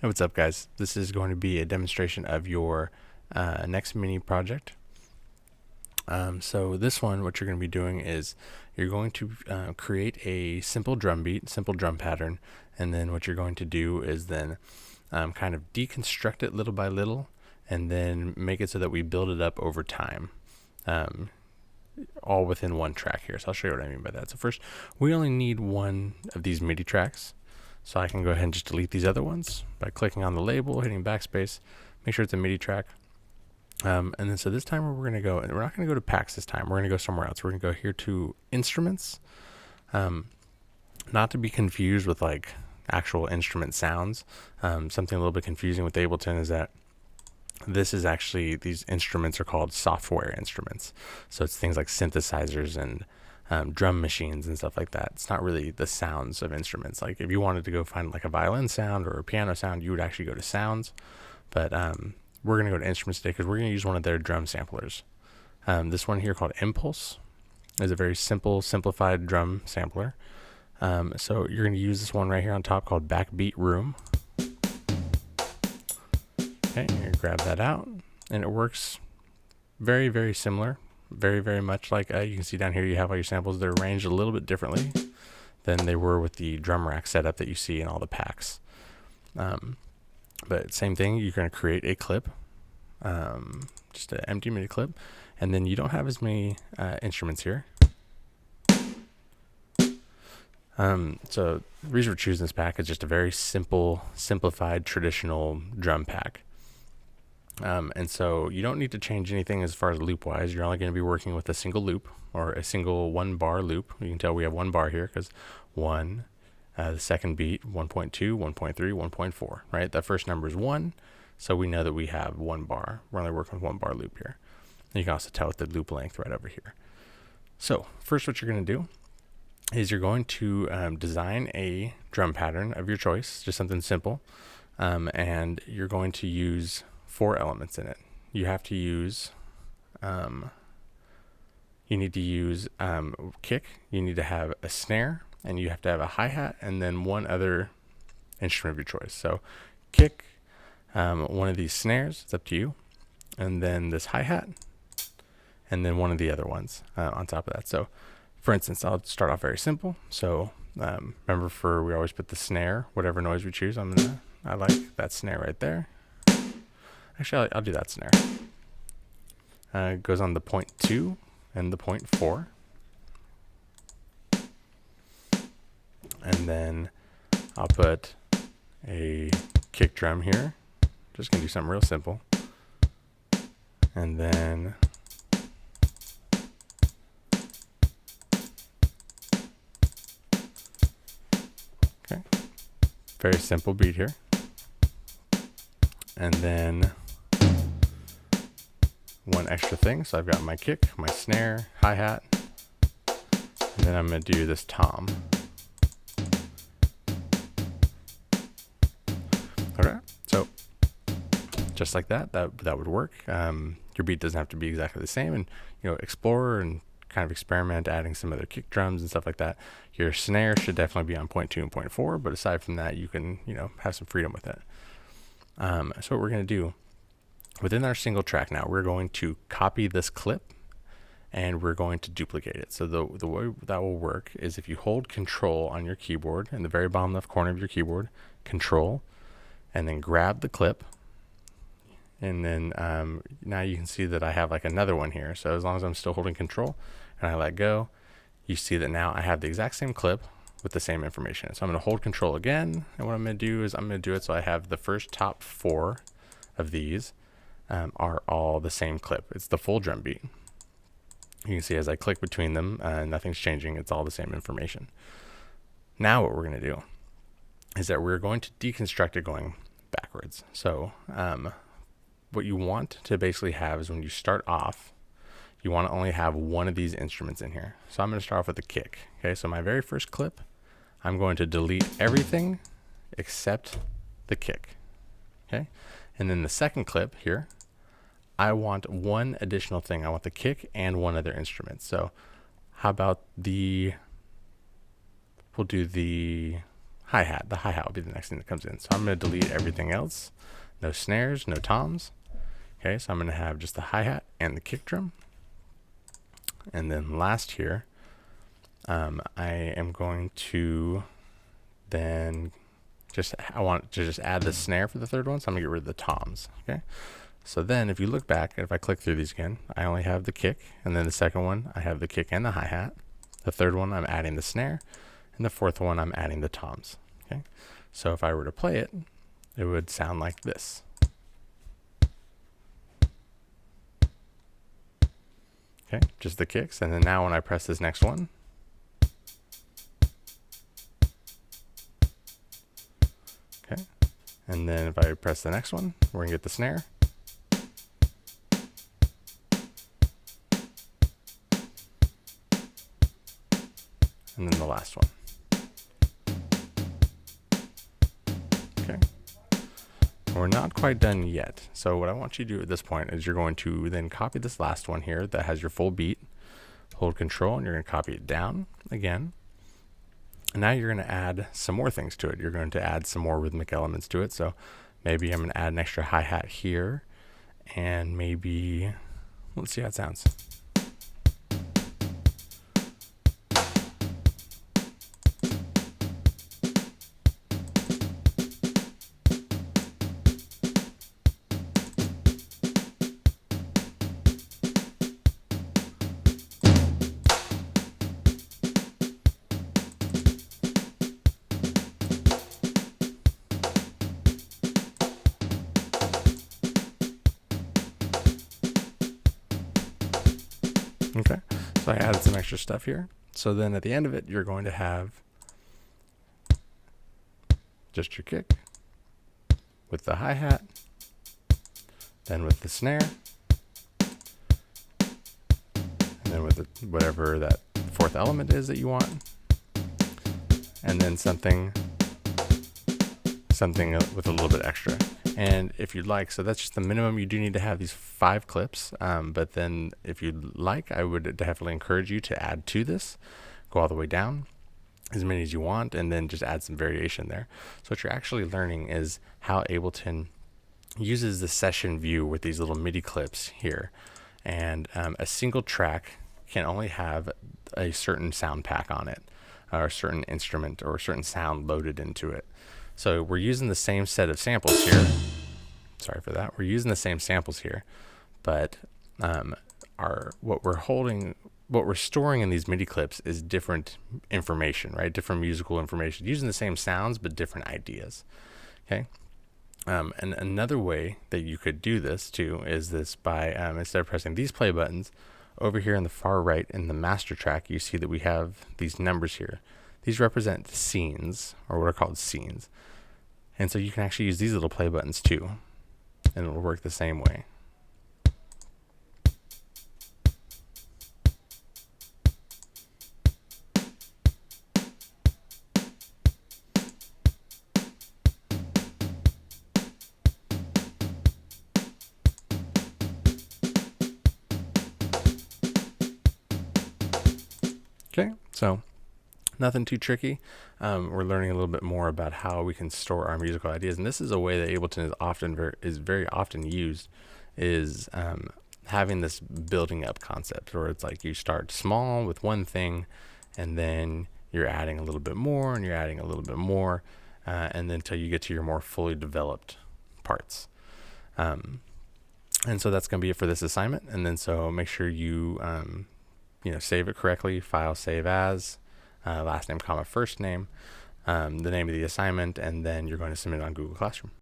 Hey, what's up, guys? This is going to be a demonstration of your next mini project. So this one, what you're going to be doing is you're going to create a simple drum beat, simple drum pattern, and then what you're going to do is then kind of deconstruct it little by little, and then make it so that we build it up over time, all within one track here. So I'll show you what I mean by that. So first, we only need one of these MIDI tracks. So I can go ahead and just delete these other ones by clicking on the label, hitting backspace, make sure it's a MIDI track. And then so this time we're going to go, and we're not going to go to packs this time. We're going to go somewhere else. We're going to go here to instruments. Not to be confused with like actual instrument sounds. Something a little bit confusing with Ableton is that this is actually, these instruments are called software instruments. So it's things like synthesizers and drum machines and stuff like that. It's not really the sounds of instruments. Like if you wanted to go find like a violin sound or a piano sound, you would actually go to sounds. But we're going to go to instruments today because we're going to use one of their drum samplers. This one here called Impulse is a very simple, simplified drum sampler. So you're going to use this one right here on top called Backbeat Room. Okay, you're going to grab that out, and it works very, very similar. Very, very much like you can see down here, you have all your samples. They're arranged a little bit differently than they were with the drum rack setup that you see in all the packs. But same thing, you're going to create a clip, just an empty MIDI clip, and then you don't have as many instruments here. So the reason we're choosing this pack is just a very simple, simplified, traditional drum pack. And so you don't need to change anything as far as loop wise. You're only going to be working with a single loop or a single 1 bar loop. You can tell we have 1 bar here because 1, the second beat, 1.2, 1.3, 1.4, right? That first number is 1. So we know that we have 1 bar. We're only working with 1 bar loop here. And you can also tell with the loop length right over here. So first what you're going to do is you're going to design a drum pattern of your choice, just something simple. And you're going to use 4 elements in it. You have to use, you need to use kick, you need to have a snare, and you have to have a hi-hat, and then one other instrument of your choice. So kick, one of these snares, it's up to you, and then this hi-hat, and then one of the other ones on top of that. So for instance, I'll start off very simple. So remember, we always put the snare, whatever noise we choose. I like that snare right there. Actually, I'll do that snare. It goes on the 0.2 and the 0.4. And then I'll put a kick drum here. Just gonna do something real simple. And then okay, very simple beat here. And then one extra thing. So I've got my kick, my snare, hi-hat, and then I'm going to do this tom. Okay, so just like that would work. Your beat doesn't have to be exactly the same, and explore and kind of experiment, adding some other kick drums and stuff like that. Your snare should definitely be on 0.2 and 0.4, but aside from that, you can have some freedom with it. So what we're going to do within our single track now, we're going to copy this clip and we're going to duplicate it. So the way that will work is if you hold Control on your keyboard in the very bottom left corner of your keyboard, Control, and then grab the clip. And then now you can see that I have like another one here. So as long as I'm still holding Control and I let go, you see that now I have the exact same clip with the same information. So I'm going to hold Control again, and what I'm going to do is I'm going to do it so I have the first top 4 of these are all the same clip. It's the full drum beat. You can see as I click between them, nothing's changing. It's all the same information. Now what we're going to do is that we're going to deconstruct it going backwards. So what you want to basically have is when you start off, you want to only have one of these instruments in here. So I'm going to start off with the kick. Okay, so my very first clip, I'm going to delete everything except the kick. Okay, and then the second clip here, I want one additional thing. I want the kick and one other instrument. So how about we'll do the hi-hat. The hi-hat will be the next thing that comes in. So I'm going to delete everything else. No snares, no toms. Okay, so I'm going to have just the hi-hat and the kick drum. And then last here, I am going to then I want to just add the snare for the third one, so I'm going to get rid of the toms. Okay, so then if you look back, if I click through these again, I only have the kick, and then the second one, I have the kick and the hi-hat. The third one, I'm adding the snare, and the fourth one, I'm adding the toms. Okay, so if I were to play it, it would sound like this. Okay, just the kicks, and then now when I press this next one, okay, and then if I press the next one, we're gonna get the snare. And then the last one. Okay. We're not quite done yet. So what I want you to do at this point is you're going to then copy this last one here that has your full beat, hold control, and you're going to copy it down again. And now you're going to add some more things to it. You're going to add some more rhythmic elements to it. So maybe I'm going to add an extra hi-hat here, and maybe, let's see how it sounds. Okay, so I added some extra stuff here. So then at the end of it, you're going to have just your kick with the hi-hat, then with the snare, and then with whatever that fourth element is that you want, and then something with a little bit extra. And if you'd like, so that's just the minimum. You do need to have these 5 clips, but then if you'd like, I would definitely encourage you to add to this, go all the way down, as many as you want, and then just add some variation there. So what you're actually learning is how Ableton uses the session view with these little MIDI clips here. And a single track can only have a certain sound pack on it, or a certain instrument or a certain sound loaded into it. So we're using the same set of samples here. Sorry for that. We're using the same samples here, but what we're storing in these MIDI clips is different information, right? Different musical information, using the same sounds but different ideas. Okay. And another way that you could do this too is this by instead of pressing these play buttons, over here in the far right in the master track, you see that we have these numbers here. These represent scenes, or what are called scenes. And so you can actually use these little play buttons too, and it'll work the same way. Okay, so nothing too tricky. We're learning a little bit more about how we can store our musical ideas, and this is a way that Ableton is very often used, is having this building up concept, where it's like you start small with one thing, and then you're adding a little bit more, and you're adding a little bit more, and then until you get to your more fully developed parts. And so that's going to be it for this assignment. And then so make sure you save it correctly. File, save as, last name, comma, first name, the name of the assignment, and then you're going to submit it on Google Classroom.